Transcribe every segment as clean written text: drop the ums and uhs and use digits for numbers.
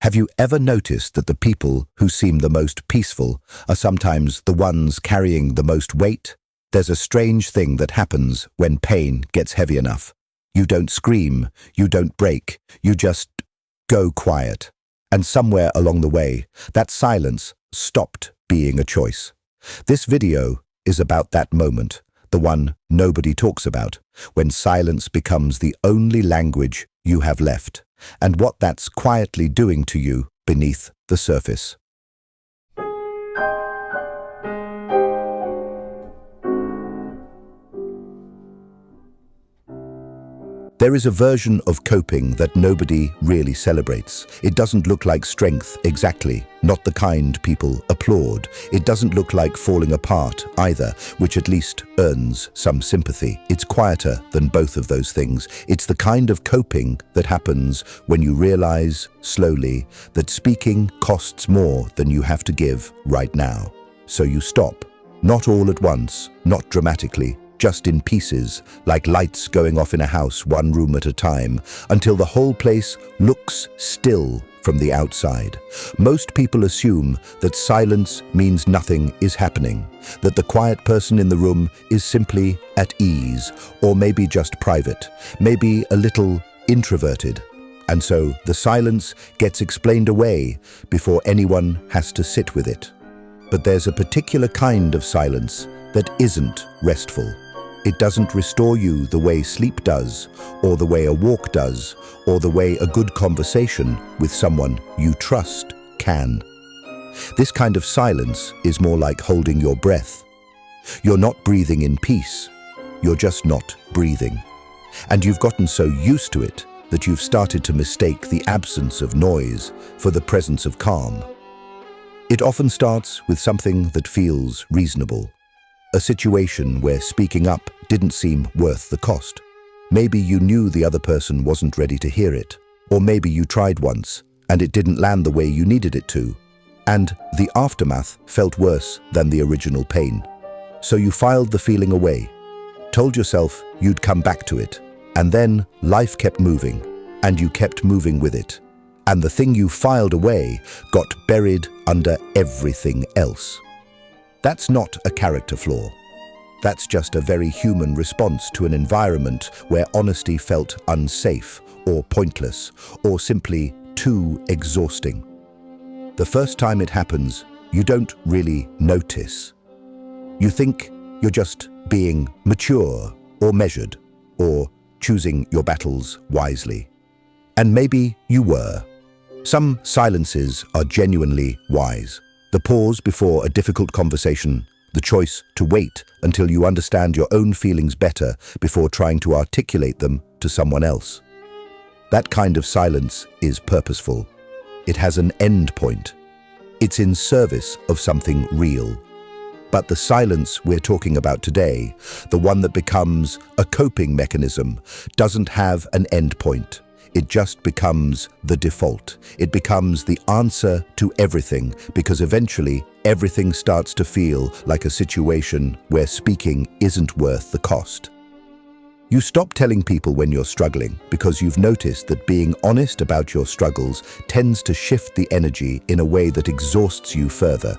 Have you ever noticed that the people who seem the most peaceful are sometimes the ones carrying the most weight? There's a strange thing that happens when pain gets heavy enough. You don't scream, you don't break, you just go quiet. And somewhere along the way, that silence stopped being a choice. This video is about that moment, the one nobody talks about, when silence becomes the only language you have left, and what that's quietly doing to you beneath the surface. There is a version of coping that nobody really celebrates. It doesn't look like strength exactly, not the kind people applaud. It doesn't look like falling apart either, which at least earns some sympathy. It's quieter than both of those things. It's the kind of coping that happens when you realize, slowly, that speaking costs more than you have to give right now. So you stop, not all at once, not dramatically, just in pieces, like lights going off in a house, one room at a time, until the whole place looks still from the outside. Most people assume that silence means nothing is happening, that the quiet person in the room is simply at ease, or maybe just private, maybe a little introverted. And so the silence gets explained away before anyone has to sit with it. But there's a particular kind of silence that isn't restful. It doesn't restore you the way sleep does, or the way a walk does, or the way a good conversation with someone you trust can. This kind of silence is more like holding your breath. You're not breathing in peace, you're just not breathing. And you've gotten so used to it that you've started to mistake the absence of noise for the presence of calm. It often starts with something that feels reasonable. A situation where speaking up didn't seem worth the cost. Maybe you knew the other person wasn't ready to hear it. Or maybe you tried once and it didn't land the way you needed it to. And the aftermath felt worse than the original pain. So you filed the feeling away, told yourself you'd come back to it. And then life kept moving, and you kept moving with it. And the thing you filed away got buried under everything else. That's not a character flaw. That's just a very human response to an environment where honesty felt unsafe or pointless or simply too exhausting. The first time it happens, you don't really notice. You think you're just being mature or measured or choosing your battles wisely. And maybe you were. Some silences are genuinely wise. The pause before a difficult conversation, the choice to wait until you understand your own feelings better before trying to articulate them to someone else. That kind of silence is purposeful. It has an end point. It's in service of something real. But the silence we're talking about today, the one that becomes a coping mechanism, doesn't have an end point. It just becomes the default. It becomes the answer to everything, because eventually everything starts to feel like a situation where speaking isn't worth the cost. You stop telling people when you're struggling because you've noticed that being honest about your struggles tends to shift the energy in a way that exhausts you further.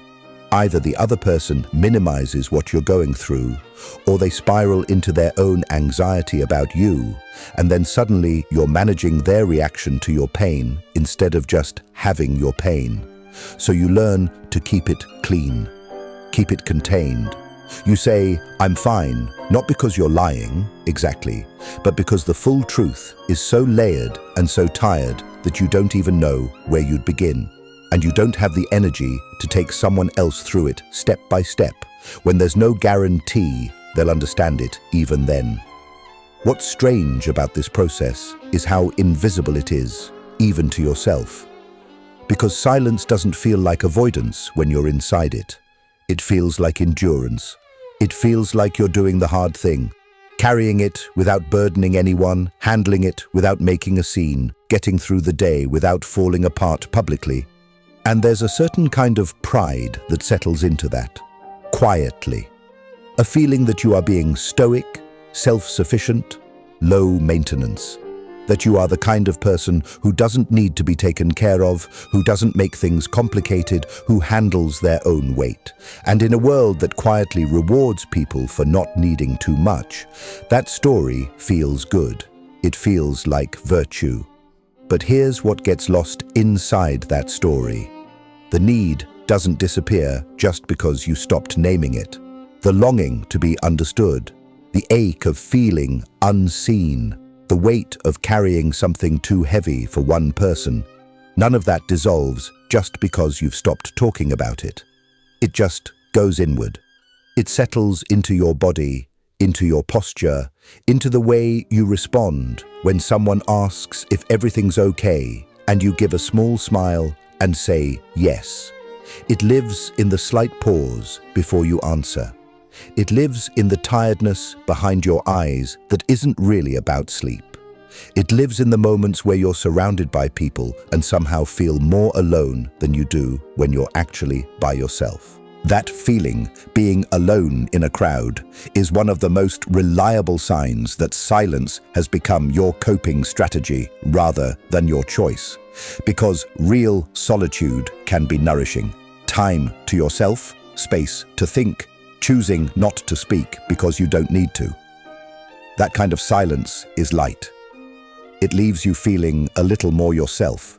Either the other person minimizes what you're going through, or they spiral into their own anxiety about you, and then suddenly you're managing their reaction to your pain instead of just having your pain. So you learn to keep it clean, keep it contained. You say, "I'm fine," not because you're lying, exactly, but because the full truth is so layered and so tired that you don't even know where you'd begin. And you don't have the energy to take someone else through it step by step, when there's no guarantee they'll understand it even then. What's strange about this process is how invisible it is, even to yourself. Because silence doesn't feel like avoidance when you're inside it. It feels like endurance. It feels like you're doing the hard thing, carrying it without burdening anyone, handling it without making a scene, getting through the day without falling apart publicly. And there's a certain kind of pride that settles into that, quietly. A feeling that you are being stoic, self-sufficient, low maintenance. that you are the kind of person who doesn't need to be taken care of, who doesn't make things complicated, who handles their own weight. And in a world that quietly rewards people for not needing too much, that story feels good. It feels like virtue. But here's what gets lost inside that story. The need doesn't disappear just because you stopped naming it. The longing to be understood, the ache of feeling unseen, the weight of carrying something too heavy for one person, none of that dissolves just because you've stopped talking about it. It just goes inward. It settles into your body, into your posture, into the way you respond when someone asks if everything's okay and you give a small smile and say yes. It lives in the slight pause before you answer. It lives in the tiredness behind your eyes that isn't really about sleep. It lives in the moments where you're surrounded by people and somehow feel more alone than you do when you're actually by yourself. That feeling, being alone in a crowd, is one of the most reliable signs that silence has become your coping strategy rather than your choice. Because real solitude can be nourishing. Time to yourself, space to think, choosing not to speak because you don't need to. That kind of silence is light. It leaves you feeling a little more yourself.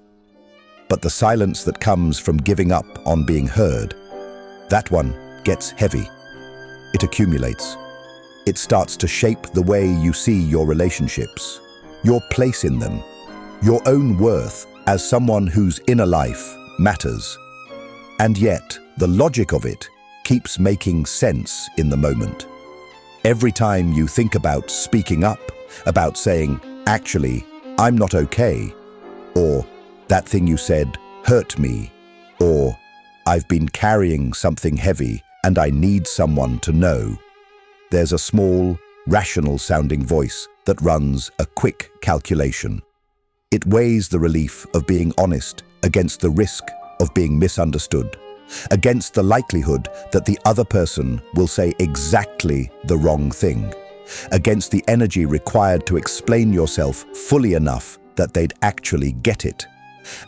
But the silence that comes from giving up on being heard, that one gets heavy. It accumulates. It starts to shape the way you see your relationships, your place in them, your own worth as someone whose inner life matters. And yet, the logic of it keeps making sense in the moment. Every time you think about speaking up, about saying, actually, I'm not okay, or that thing you said hurt me, or I've been carrying something heavy and I need someone to know, there's a small, rational-sounding voice that runs a quick calculation. It weighs the relief of being honest against the risk of being misunderstood, against the likelihood that the other person will say exactly the wrong thing, against the energy required to explain yourself fully enough that they'd actually get it.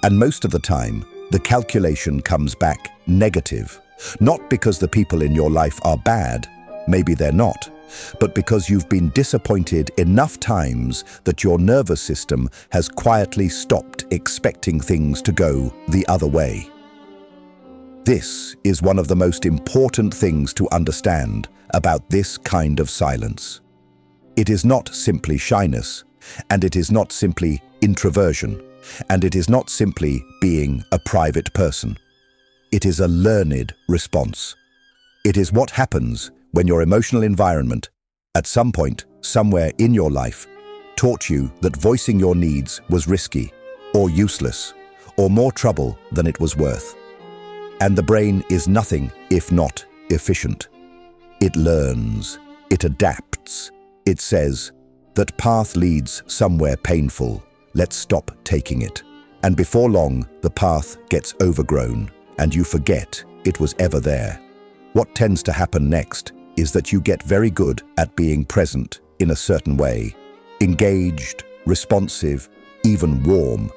And most of the time, the calculation comes back negative, not because the people in your life are bad, maybe they're not, but because you've been disappointed enough times that your nervous system has quietly stopped expecting things to go the other way. This is one of the most important things to understand about this kind of silence. It is not simply shyness, and it is not simply introversion, and it is not simply being a private person. It is a learned response. It is what happens when your emotional environment, at some point, somewhere in your life, taught you that voicing your needs was risky, or useless, or more trouble than it was worth. And the brain is nothing if not efficient. It learns, it adapts, it says, that path leads somewhere painful, let's stop taking it. And before long, the path gets overgrown, and you forget it was ever there. What tends to happen next is that you get very good at being present in a certain way, engaged, responsive, even warm,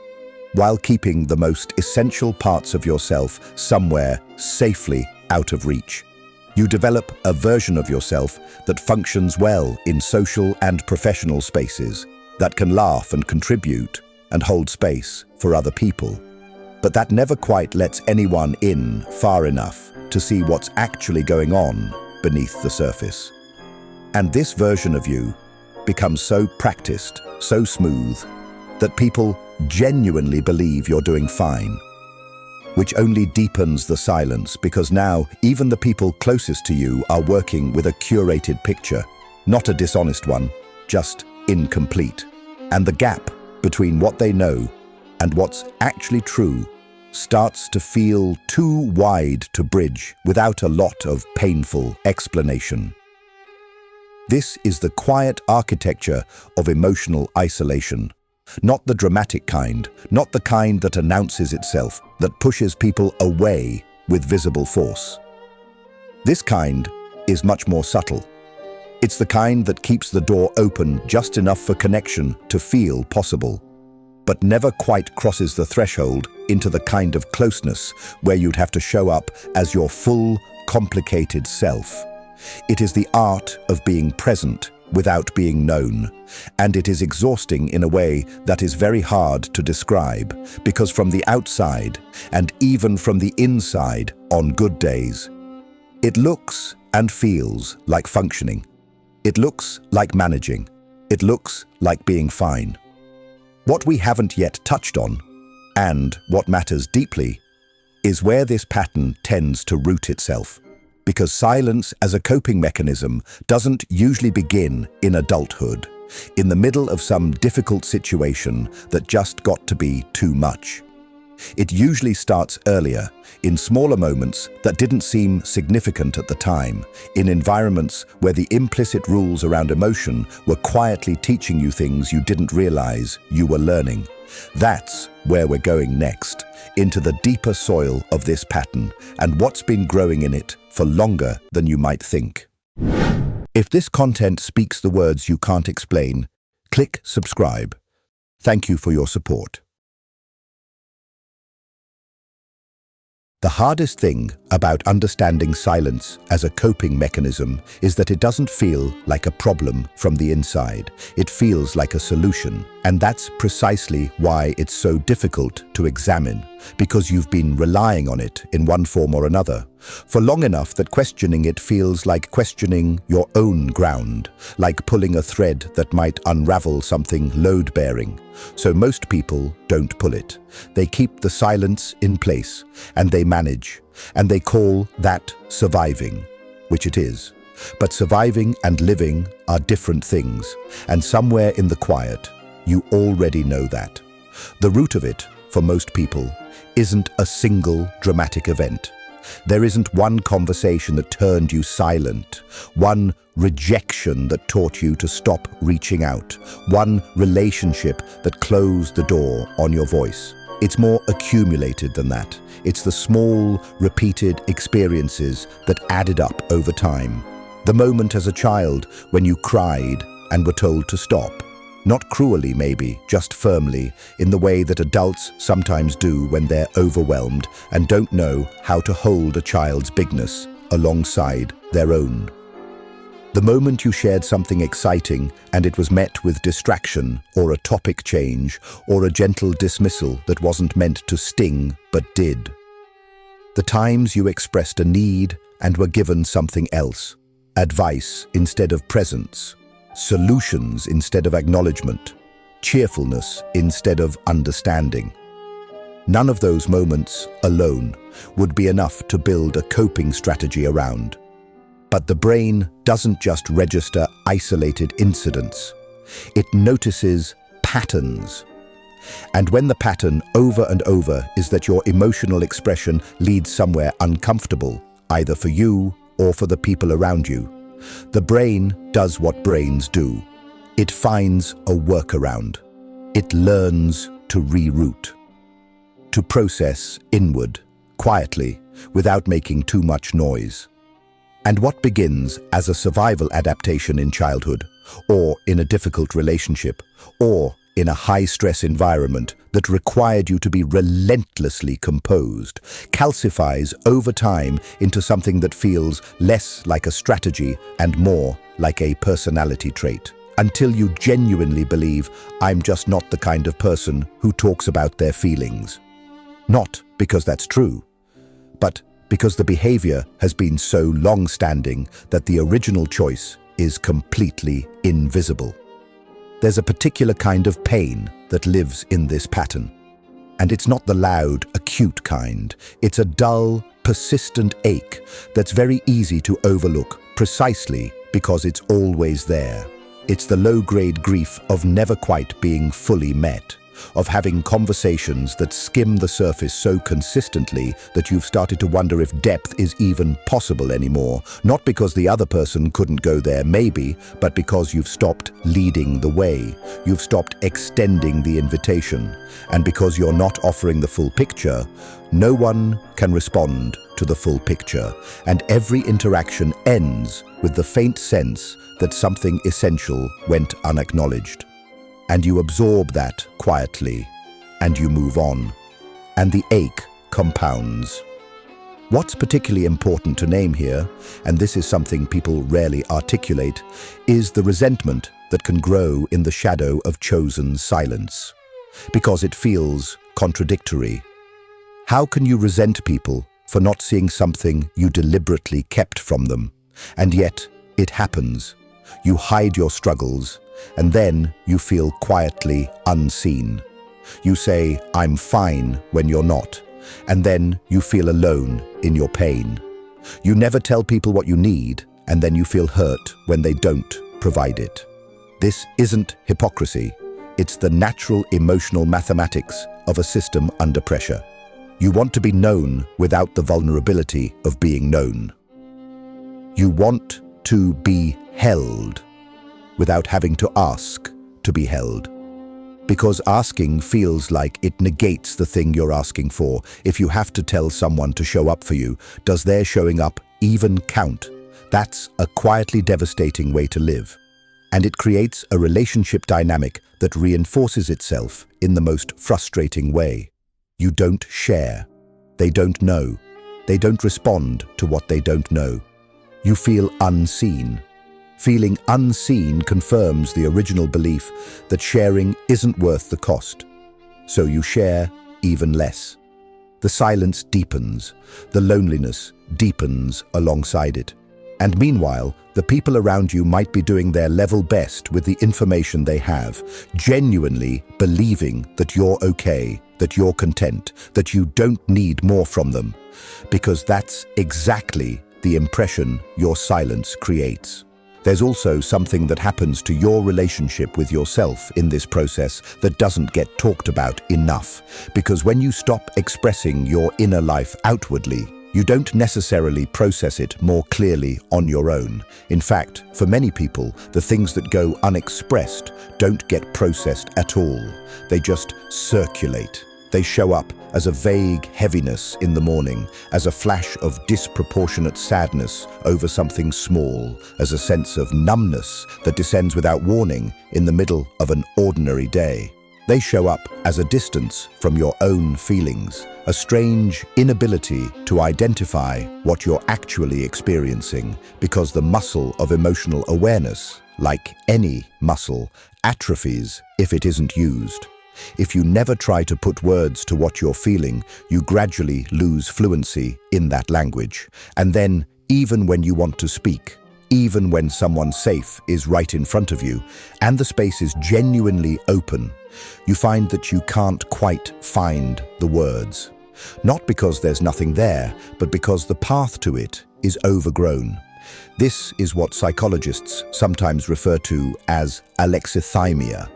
while keeping the most essential parts of yourself somewhere safely out of reach. You develop a version of yourself that functions well in social and professional spaces, that can laugh and contribute and hold space for other people. But that never quite lets anyone in far enough to see what's actually going on beneath the surface. And this version of you becomes so practiced, so smooth, that people genuinely believe you're doing fine, which only deepens the silence because now even the people closest to you are working with a curated picture, not a dishonest one, just incomplete. And the gap between what they know and what's actually true starts to feel too wide to bridge without a lot of painful explanation. This is the quiet architecture of emotional isolation. Not the dramatic kind, not the kind that announces itself, that pushes people away with visible force. This kind is much more subtle. It's the kind that keeps the door open just enough for connection to feel possible, but never quite crosses the threshold into the kind of closeness where you'd have to show up as your full, complicated self. It is the art of being present without being known, and it is exhausting in a way that is very hard to describe, because from the outside, and even from the inside on good days, it looks and feels like functioning. It looks like managing. It looks like being fine. What we haven't yet touched on, and what matters deeply, is where this pattern tends to root itself. Because silence as a coping mechanism doesn't usually begin in adulthood, in the middle of some difficult situation that just got to be too much. It usually starts earlier, in smaller moments that didn't seem significant at the time, in environments where the implicit rules around emotion were quietly teaching you things you didn't realize you were learning. That's where we're going next, into the deeper soil of this pattern and what's been growing in it for longer than you might think. If this content speaks the words you can't explain, click subscribe. Thank you for your support. The hardest thing about understanding silence as a coping mechanism is that it doesn't feel like a problem from the inside. It feels like a solution. And that's precisely why it's so difficult to examine, because you've been relying on it in one form or another for long enough that questioning it feels like questioning your own ground, like pulling a thread that might unravel something load-bearing. So most people don't pull it. They keep the silence in place, and they manage, and they call that surviving, which it is. But surviving and living are different things, and somewhere in the quiet, you already know that. The root of it, for most people, isn't a single dramatic event. There isn't one conversation that turned you silent, one rejection that taught you to stop reaching out, one relationship that closed the door on your voice. It's more accumulated than that. It's the small, repeated experiences that added up over time. The moment as a child when you cried and were told to stop. Not cruelly, maybe, just firmly, in the way that adults sometimes do when they're overwhelmed and don't know how to hold a child's bigness alongside their own. The moment you shared something exciting and it was met with distraction or a topic change or a gentle dismissal that wasn't meant to sting but did. The times you expressed a need and were given something else, advice instead of presence, solutions instead of acknowledgement, cheerfulness instead of understanding. None of those moments alone would be enough to build a coping strategy around. But the brain doesn't just register isolated incidents. It notices patterns. And when the pattern over and over is that your emotional expression leads somewhere uncomfortable, either for you or for the people around you, the brain does what brains do. It finds a workaround. It learns to reroute, to process inward, quietly, without making too much noise. And what begins as a survival adaptation in childhood, or in a difficult relationship, or in a high-stress environment that required you to be relentlessly composed, calcifies over time into something that feels less like a strategy and more like a personality trait. Until you genuinely believe, I'm just not the kind of person who talks about their feelings. Not because that's true, but because the behavior has been so long-standing that the original choice is completely invisible. There's a particular kind of pain that lives in this pattern. And it's not the loud, acute kind. It's a dull, persistent ache that's very easy to overlook precisely because it's always there. It's the low-grade grief of never quite being fully met, of having conversations that skim the surface so consistently that you've started to wonder if depth is even possible anymore, not because the other person couldn't go there, maybe, but because you've stopped leading the way, you've stopped extending the invitation, and because you're not offering the full picture, no one can respond to the full picture, and every interaction ends with the faint sense that something essential went unacknowledged. And you absorb that quietly, and you move on, and the ache compounds. What's particularly important to name here, and this is something people rarely articulate, is the resentment that can grow in the shadow of chosen silence, because it feels contradictory. How can you resent people for not seeing something you deliberately kept from them? And yet, it happens. You hide your struggles, and then you feel quietly unseen. You say, "I'm fine," when you're not, and then you feel alone in your pain. You never tell people what you need, and then you feel hurt when they don't provide it. This isn't hypocrisy. It's the natural emotional mathematics of a system under pressure. You want to be known without the vulnerability of being known. You want to be held without having to ask to be held. Because asking feels like it negates the thing you're asking for. If you have to tell someone to show up for you, does their showing up even count? That's a quietly devastating way to live. And it creates a relationship dynamic that reinforces itself in the most frustrating way. You don't share. They don't know. They don't respond to what they don't know. You feel unseen. Feeling unseen confirms the original belief that sharing isn't worth the cost. So you share even less. The silence deepens. The loneliness deepens alongside it. And meanwhile, the people around you might be doing their level best with the information they have, genuinely believing that you're okay, that you're content, that you don't need more from them, because that's exactly the impression your silence creates. There's also something that happens to your relationship with yourself in this process that doesn't get talked about enough, because when you stop expressing your inner life outwardly, you don't necessarily process it more clearly on your own. In fact, for many people, the things that go unexpressed don't get processed at all. They just circulate. They show up as a vague heaviness in the morning, as a flash of disproportionate sadness over something small, as a sense of numbness that descends without warning in the middle of an ordinary day. They show up as a distance from your own feelings, a strange inability to identify what you're actually experiencing, because the muscle of emotional awareness, like any muscle, atrophies if it isn't used. If you never try to put words to what you're feeling, you gradually lose fluency in that language. And then, even when you want to speak, even when someone safe is right in front of you, and the space is genuinely open, you find that you can't quite find the words. Not because there's nothing there, but because the path to it is overgrown. This is what psychologists sometimes refer to as alexithymia.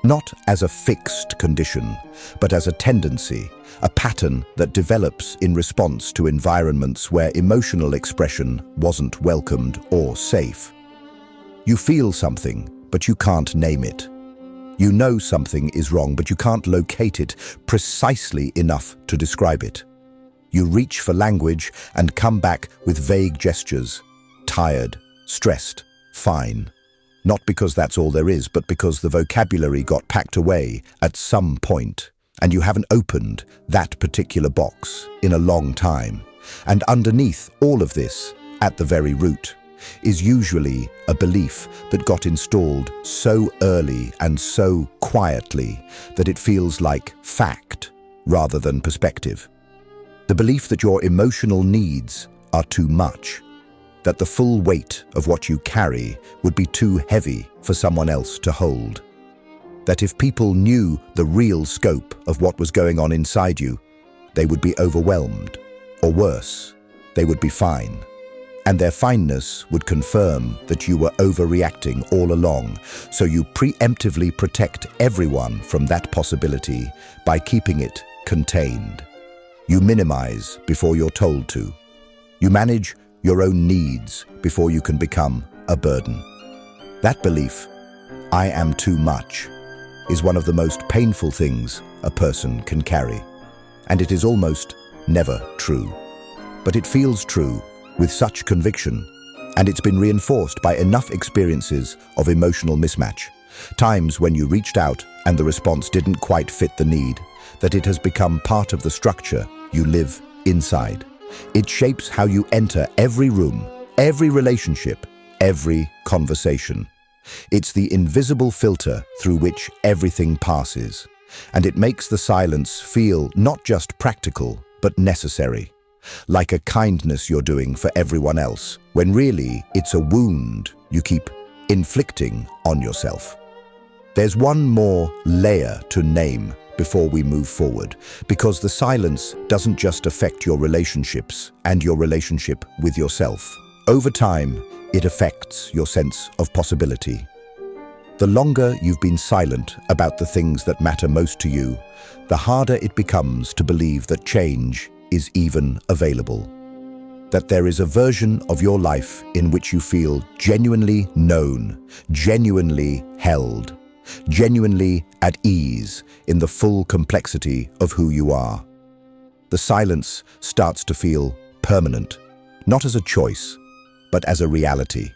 Not as a fixed condition, but as a tendency, a pattern that develops in response to environments where emotional expression wasn't welcomed or safe. You feel something, but you can't name it. You know something is wrong, but you can't locate it precisely enough to describe it. You reach for language and come back with vague gestures. Tired, stressed, fine. Not because that's all there is, but because the vocabulary got packed away at some point, and you haven't opened that particular box in a long time. And underneath all of this, at the very root, is usually a belief that got installed so early and so quietly that it feels like fact rather than perspective. The belief that your emotional needs are too much, that the full weight of what you carry would be too heavy for someone else to hold. That if people knew the real scope of what was going on inside you, they would be overwhelmed, or worse, they would be fine. And their fineness would confirm that you were overreacting all along, so you preemptively protect everyone from that possibility by keeping it contained. You minimize before you're told to. You manage your own needs before you can become a burden. That belief, I am too much, is one of the most painful things a person can carry, and it is almost never true. but it feels true with such conviction, and it's been reinforced by enough experiences of emotional mismatch, times when you reached out and the response didn't quite fit the need, that it has become part of the structure you live inside. It shapes how you enter every room, every relationship, every conversation. It's the invisible filter through which everything passes, and it makes the silence feel not just practical, but necessary, like a kindness you're doing for everyone else, when really it's a wound you keep inflicting on yourself. There's one more layer to name before we move forward, because the silence doesn't just affect your relationships and your relationship with yourself. Over time, it affects your sense of possibility. The longer you've been silent about the things that matter most to you, the harder it becomes to believe that change is even available. That there is a version of your life in which you feel genuinely known, genuinely held, genuinely at ease in the full complexity of who you are. The silence starts to feel permanent, not as a choice, but as a reality,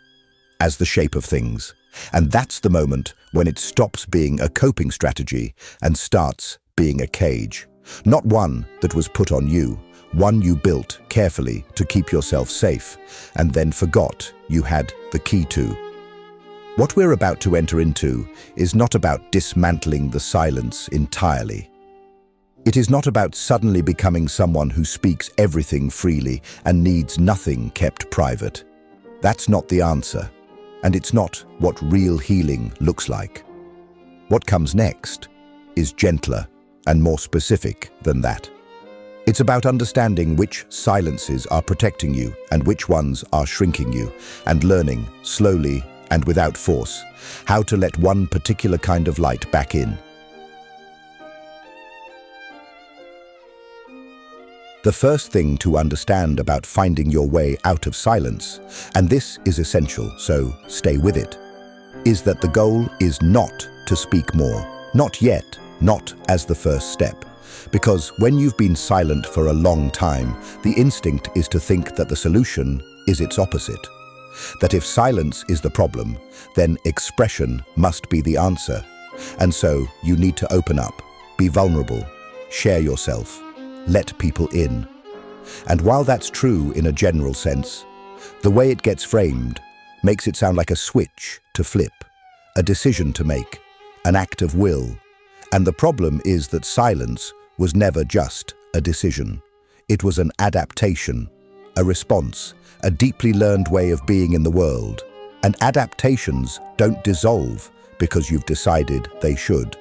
as the shape of things. And that's the moment when it stops being a coping strategy and starts being a cage. Not one that was put on you, one you built carefully to keep yourself safe, and then forgot you had the key to. What we're about to enter into is not about dismantling the silence entirely. It is not about suddenly becoming someone who speaks everything freely and needs nothing kept private. That's not the answer, and it's not what real healing looks like. What comes next is gentler and more specific than that. It's about understanding which silences are protecting you and which ones are shrinking you, and learning, slowly and without force, how to let one particular kind of light back in. The first thing to understand about finding your way out of silence, and this is essential, so stay with it, is that the goal is not to speak more. Not yet, not as the first step. Because when you've been silent for a long time, the instinct is to think that the solution is its opposite. That if silence is the problem, then expression must be the answer. And so you need to open up, be vulnerable, share yourself, let people in. And while that's true in a general sense, the way it gets framed makes it sound like a switch to flip, a decision to make, an act of will. And the problem is that silence was never just a decision. It was an adaptation, a response, a deeply learned way of being in the world. And adaptations don't dissolve because you've decided they should.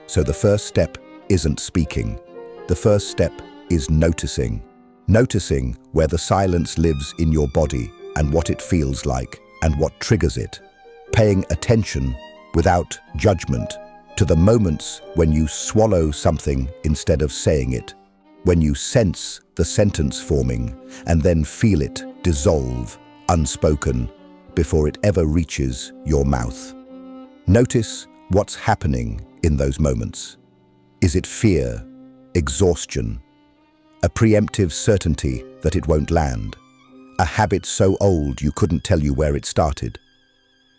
So the first step isn't speaking. The first step is noticing. Noticing where the silence lives in your body and what it feels like and what triggers it. Paying attention without judgment to the moments when you swallow something instead of saying it, when you sense the sentence forming and then feel it dissolve, unspoken, before it ever reaches your mouth. Notice what's happening in those moments. Is it fear, exhaustion, a preemptive certainty that it won't land, a habit so old you couldn't tell you where it started?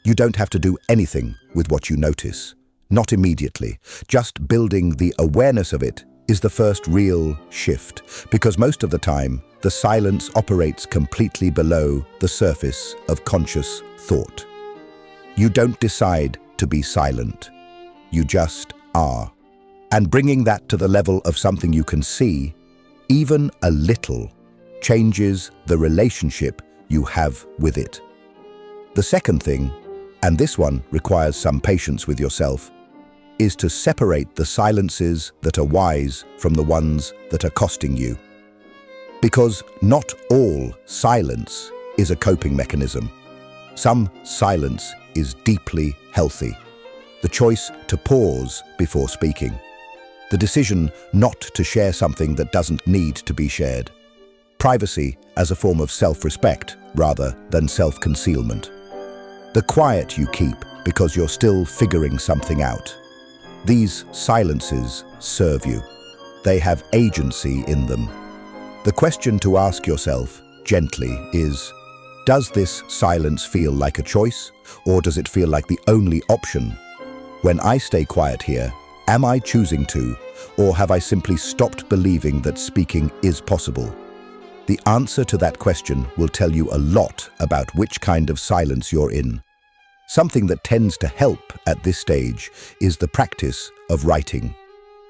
You don't have to do anything with what you notice, not immediately. Just building the awareness of it is the first real shift, because most of the time, the silence operates completely below the surface of conscious thought. You don't decide to be silent, you just are. And bringing that to the level of something you can see, even a little, changes the relationship you have with it. The second thing, and this one requires some patience with yourself, is to separate the silences that are wise from the ones that are costing you. Because not all silence is a coping mechanism. Some silence is deeply healthy. The choice to pause before speaking. The decision not to share something that doesn't need to be shared. Privacy as a form of self-respect rather than self-concealment. The quiet you keep because you're still figuring something out. These silences serve you. They have agency in them. The question to ask yourself, gently, is, does this silence feel like a choice, or does it feel like the only option? When I stay quiet here, am I choosing to, or have I simply stopped believing that speaking is possible? The answer to that question will tell you a lot about which kind of silence you're in. Something that tends to help at this stage is the practice of writing.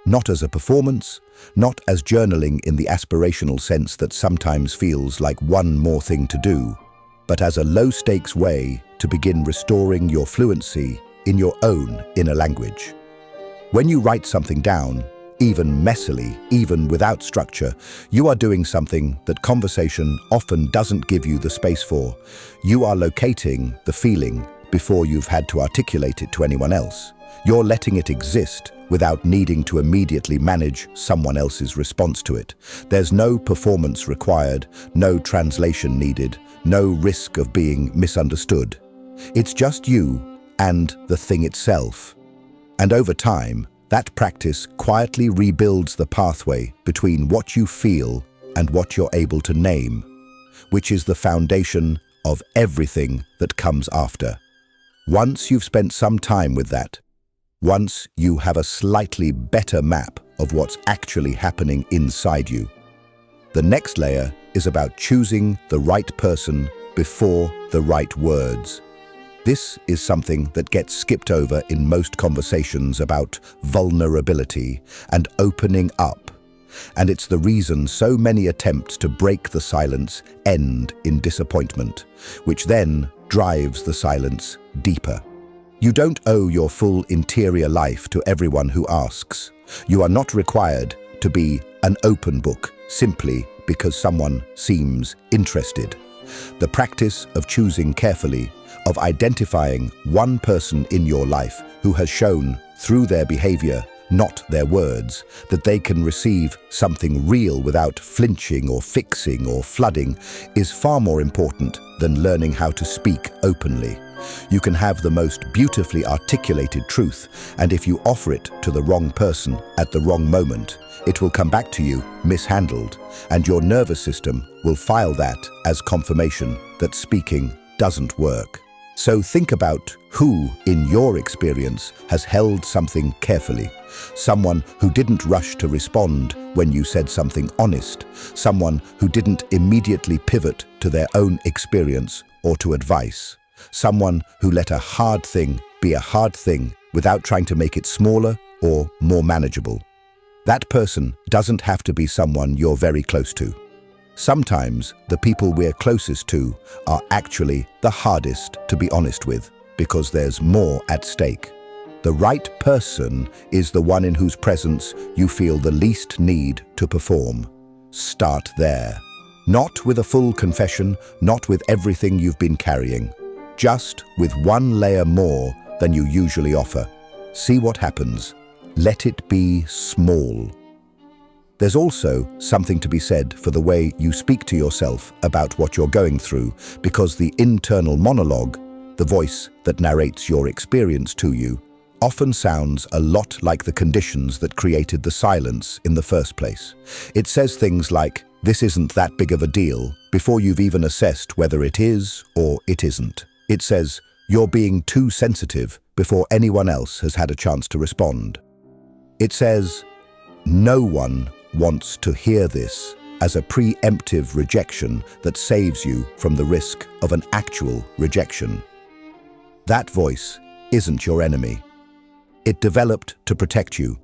Not as a performance, not as journaling in the aspirational sense that sometimes feels like one more thing to do, but as a low-stakes way to begin restoring your fluency in your own inner language. When you write something down, even messily, even without structure, you are doing something that conversation often doesn't give you the space for. You are locating the feeling before you've had to articulate it to anyone else. You're letting it exist without needing to immediately manage someone else's response to it. There's no performance required, no translation needed, no risk of being misunderstood. It's just you and the thing itself. And over time, that practice quietly rebuilds the pathway between what you feel and what you're able to name, which is the foundation of everything that comes after. Once you've spent some time with that, once you have a slightly better map of what's actually happening inside you, the next layer is about choosing the right person before the right words. This is something that gets skipped over in most conversations about vulnerability and opening up. And it's the reason so many attempts to break the silence end in disappointment, which then drives the silence deeper. You don't owe your full interior life to everyone who asks. You are not required to be an open book simply because someone seems interested. The practice of choosing carefully, of identifying one person in your life who has shown through their behavior, not their words, that they can receive something real without flinching or fixing or flooding, is far more important than learning how to speak openly. You can have the most beautifully articulated truth, and if you offer it to the wrong person at the wrong moment, it will come back to you mishandled, and your nervous system will file that as confirmation that speaking doesn't work. So think about who, in your experience, has held something carefully. Someone who didn't rush to respond when you said something honest. Someone who didn't immediately pivot to their own experience or to advice. Someone who let a hard thing be a hard thing without trying to make it smaller or more manageable. That person doesn't have to be someone you're very close to. Sometimes the people we're closest to are actually the hardest to be honest with because there's more at stake. The right person is the one in whose presence you feel the least need to perform. Start there. Not with a full confession, not with everything you've been carrying. Just with one layer more than you usually offer. See what happens. Let it be small. There's also something to be said for the way you speak to yourself about what you're going through, because the internal monologue, the voice that narrates your experience to you, often sounds a lot like the conditions that created the silence in the first place. It says things like, "This isn't that big of a deal," before you've even assessed whether it is or it isn't. It says, "You're being too sensitive," before anyone else has had a chance to respond. It says, "No one wants to hear this," as a preemptive rejection that saves you from the risk of an actual rejection. That voice isn't your enemy. It developed to protect you,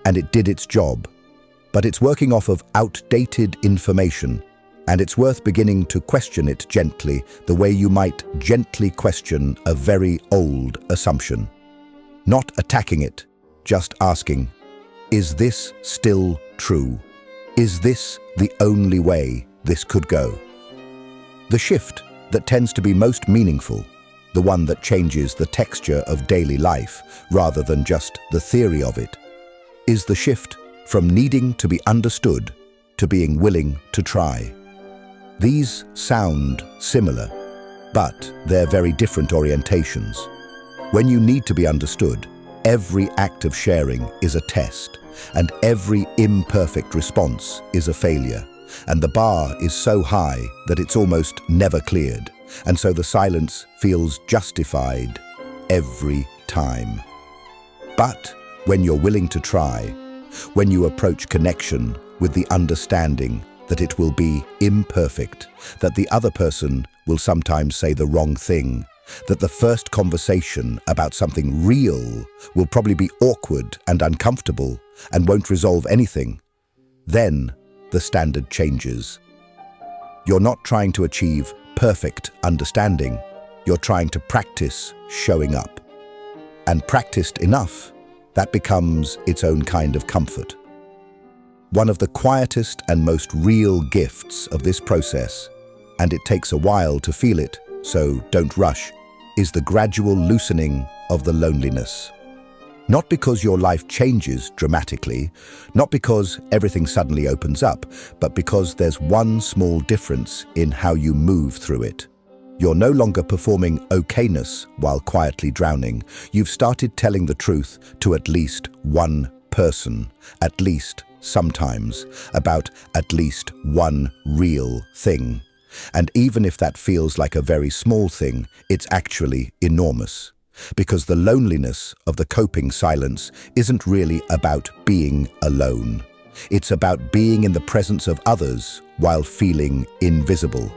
and it did its job. But it's working off of outdated information, and it's worth beginning to question it gently, the way you might gently question a very old assumption. Not attacking it, just asking, is this still true? Is this the only way this could go? The shift that tends to be most meaningful, the one that changes the texture of daily life rather than just the theory of it, is the shift from needing to be understood to being willing to try. These sound similar, but they're very different orientations. When you need to be understood, every act of sharing is a test, and every imperfect response is a failure. and the bar is so high that it's almost never cleared, and so the silence feels justified every time. But when you're willing to try, when you approach connection with the understanding that it will be imperfect, that the other person will sometimes say the wrong thing, that the first conversation about something real will probably be awkward and uncomfortable and won't resolve anything, then the standard changes. You're not trying to achieve perfect understanding. You're trying to practice showing up. And practiced enough, that becomes its own kind of comfort. One of the quietest and most real gifts of this process, and it takes a while to feel it, so don't rush, is the gradual loosening of the loneliness. Not because your life changes dramatically, not because everything suddenly opens up, but because there's one small difference in how you move through it. You're no longer performing okayness while quietly drowning. You've started telling the truth to at least one person, at least sometimes, about at least one real thing. And even if that feels like a very small thing, it's actually enormous. Because the loneliness of the coping silence isn't really about being alone. It's about being in the presence of others while feeling invisible.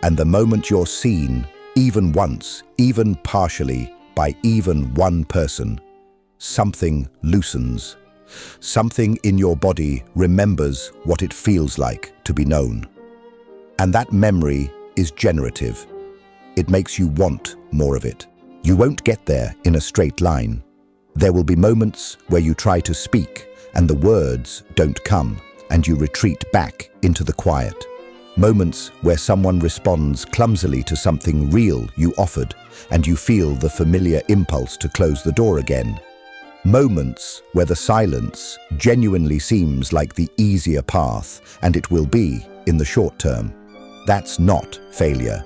And the moment you're seen, even once, even partially, by even one person, something loosens. Something in your body remembers what it feels like to be known. And that memory is generative. It makes you want more of it. You won't get there in a straight line. There will be moments where you try to speak and the words don't come, and you retreat back into the quiet. Moments where someone responds clumsily to something real you offered, and you feel the familiar impulse to close the door again. Moments where the silence genuinely seems like the easier path, and it will be in the short term. That's not failure.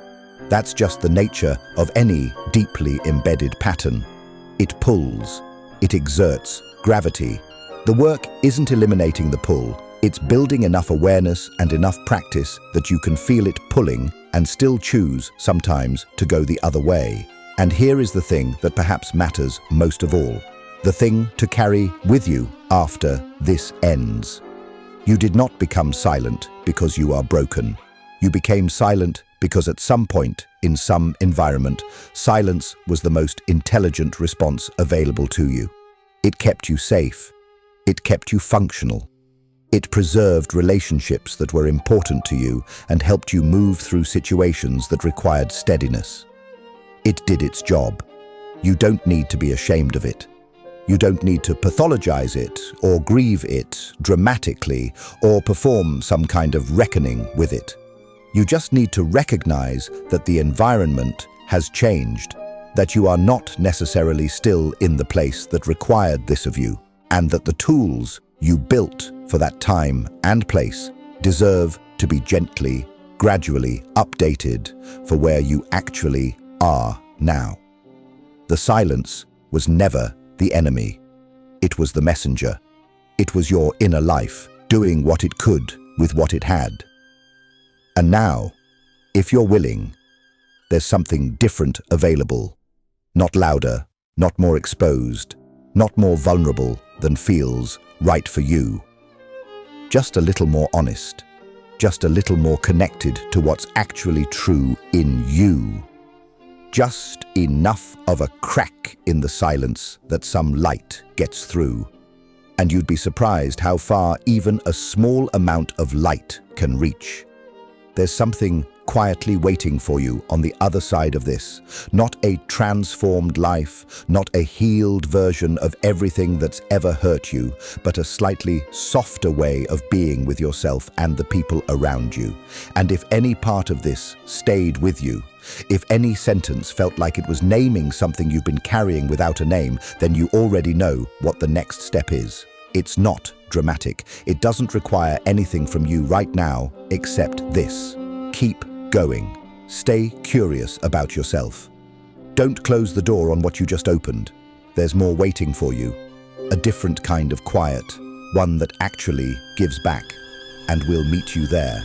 That's just the nature of any deeply embedded pattern. It pulls. It exerts gravity. The work isn't eliminating the pull. It's building enough awareness and enough practice that you can feel it pulling and still choose sometimes to go the other way. And here is the thing that perhaps matters most of all. The thing to carry with you after this ends. You did not become silent because you are broken. You became silent because at some point, in some environment, silence was the most intelligent response available to you. It kept you safe. It kept you functional. It preserved relationships that were important to you and helped you move through situations that required steadiness. It did its job. You don't need to be ashamed of it. You don't need to pathologize it or grieve it dramatically or perform some kind of reckoning with it. You just need to recognize that the environment has changed, that you are not necessarily still in the place that required this of you, and that the tools you built for that time and place deserve to be gently, gradually updated for where you actually are now. The silence was never the enemy. It was the messenger. It was your inner life doing what it could with what it had. And now, if you're willing, there's something different available. Not louder, not more exposed, not more vulnerable than feels right for you. Just a little more honest, just a little more connected to what's actually true in you. Just enough of a crack in the silence that some light gets through. And you'd be surprised how far even a small amount of light can reach. There's something quietly waiting for you on the other side of this. Not a transformed life, not a healed version of everything that's ever hurt you, but a slightly softer way of being with yourself and the people around you. And if any part of this stayed with you, if any sentence felt like it was naming something you've been carrying without a name, then you already know what the next step is. It's not dramatic. It doesn't require anything from you right now except this. Keep going. Stay curious about yourself. Don't close the door on what you just opened. There's more waiting for you. A different kind of quiet, one that actually gives back. and we'll meet you there.